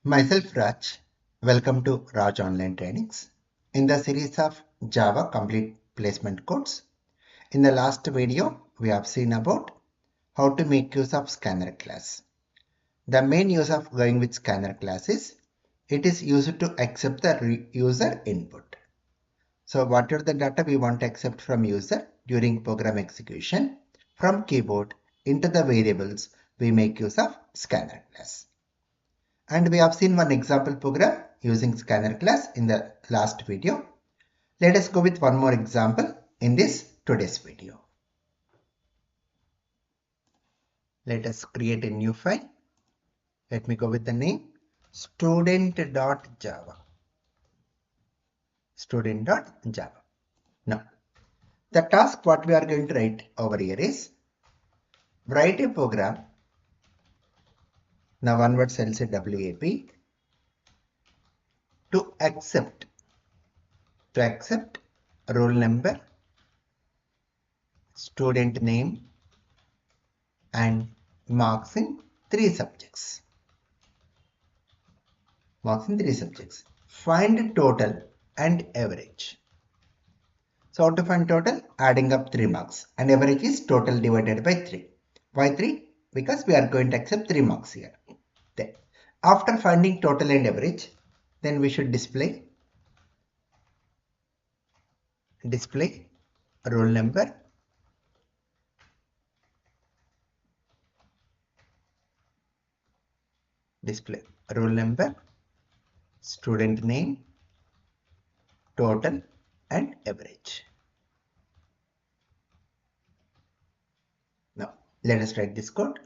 Myself Raj. Welcome to Raj Online Trainings. In the series of Java Complete Placement Codes, in the last video we have seen about how to make use of scanner class. The main use of going with scanner class is it is used to accept the user input. So what are the data we want to accept from user during program execution? From keyboard into the variables we make use of scanner class. And we have seen one example program using scanner class in the last video. Let us go with one more example in this today's video. Let us create a new file. Let me go with the name student.java. Student.java. Now, the task what we are going to write over here is write a program. Now one word I'll say WAP to accept roll number, student name and marks in three subjects. Find total and average. So how to find total? Adding up 3 marks and average is total divided by 3. Why 3? Because we are going to accept 3 marks here. Then after finding total and average, then we should display roll number, student name, total and average. Now let us write this code.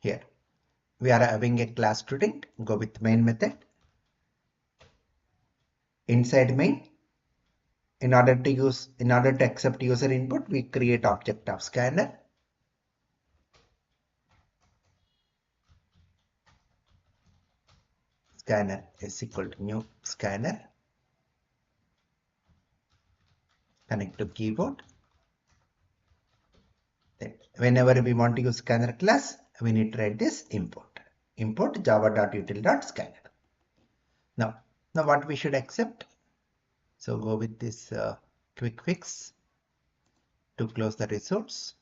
Here we are having a class student. Go with main method. Inside main, in order to accept user input, we create object of scanner. Scanner is equal to new scanner. Connect to keyboard. Then whenever we want to use scanner class, we need to write this import java.util.scanner. Now what we should accept? So go with this quick fix to close the resource.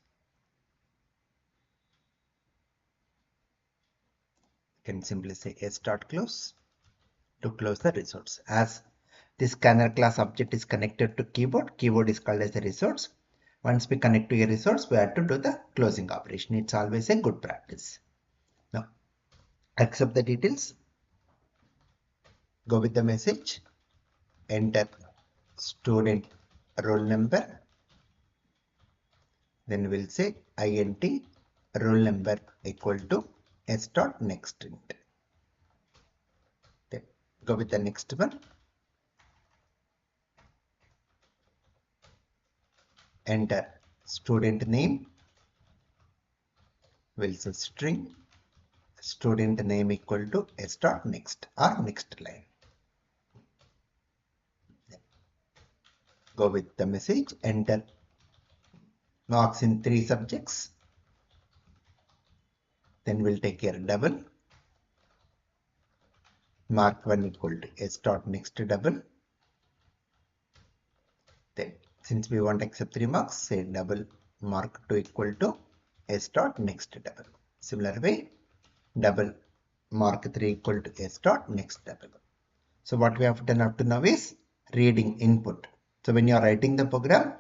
You can simply say s.close to close the resource. As this scanner class object is connected to keyboard is called as a resource. Once we connect to a resource, we have to do the closing operation. It's always a good practice. Now accept the details. Go with the message. Enter student roll number. Then we'll say int roll number equal to s.next int. Then go with the next one. Enter student name. We'll say string student name equal to s.next or next line. Then go with the message. Enter marks in 3 subjects. Then we'll take here double. Mark 1 equal to s.next double. Then since we want to accept 3 marks, say double mark 2 equal to s.next double. Similar way, double mark 3 equal to s.next double. So what we have done up to now is reading input. So when you are writing the program,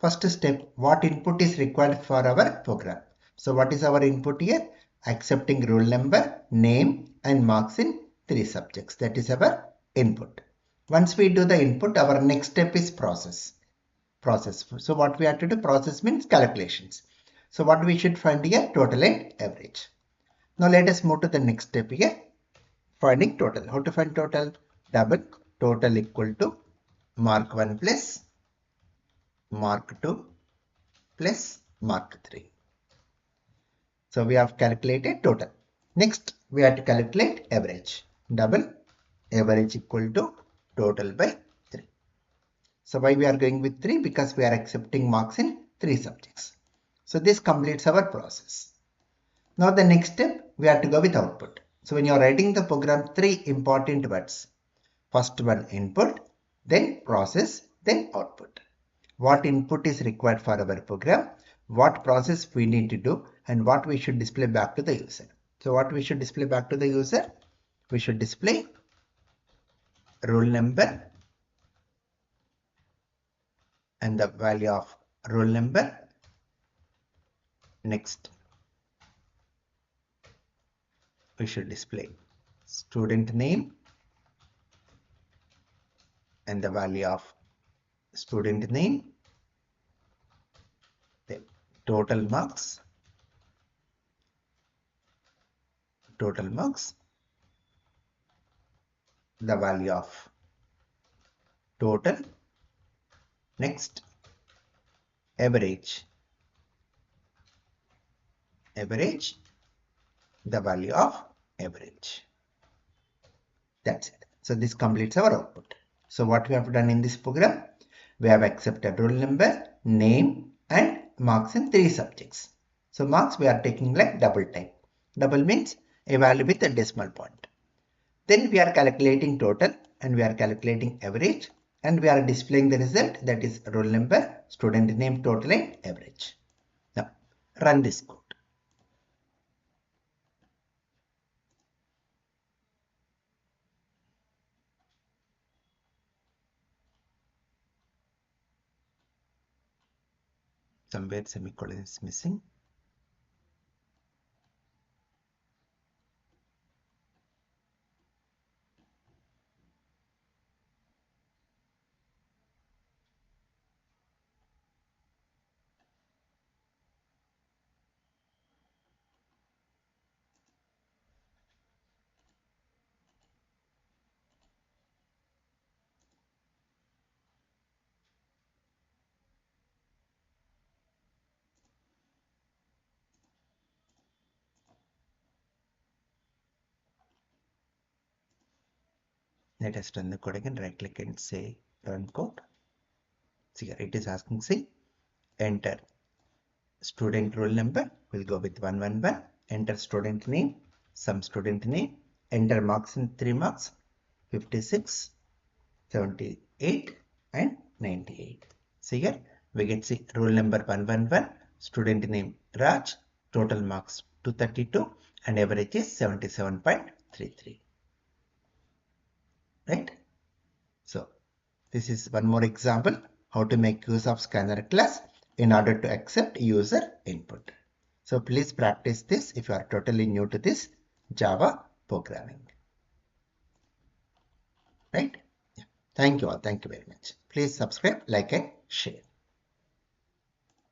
first step, what input is required for our program? So what is our input here? Accepting roll number, name and marks in 3 subjects. That is our input. Once we do the input, our next step is process. So what we have to do, process means calculations. So what we should find here, total and average. Now let us move to the next step here, finding total. How to find total? Double total equal to mark 1 plus mark 2 plus mark 3. So we have calculated total. Next we have to calculate average. Double average equal to total by 3. So why we are going with 3? Because we are accepting marks in 3 subjects. So this completes our process. Now the next step, we have to go with output. So when you are writing the program, three important words. First one input, then process, then output. What input is required for our program, what process we need to do, and what we should display back to the user. So what we should display back to the user? We should display roll number and the value of roll number. Next, we should display student name and the value of student name. Then total marks, the value of total. Next, average, the value of average. That's it. So this completes our output. So what we have done in this program, we have accepted roll number, name and marks in three subjects. So marks we are taking like double type. Double means a value with a decimal point. Then we are calculating total and we are calculating average and we are displaying the result, that is roll number, student name, total and average. Now run this code. Somewhere semicolon is missing. Let us run the code again. Right click and say run code. See here it is asking, see, enter student roll number, we'll go with 111, enter student name, some student name, enter marks in 3 marks, 56, 78 and 98. See here we get, see, roll number 111, student name Raj, total marks 232 and average is 77.33. Right? So this is one more example how to make use of scanner class in order to accept user input. So please practice this if you are totally new to this Java programming. Right? Yeah. Thank you all. Thank you very much. Please subscribe, like and share.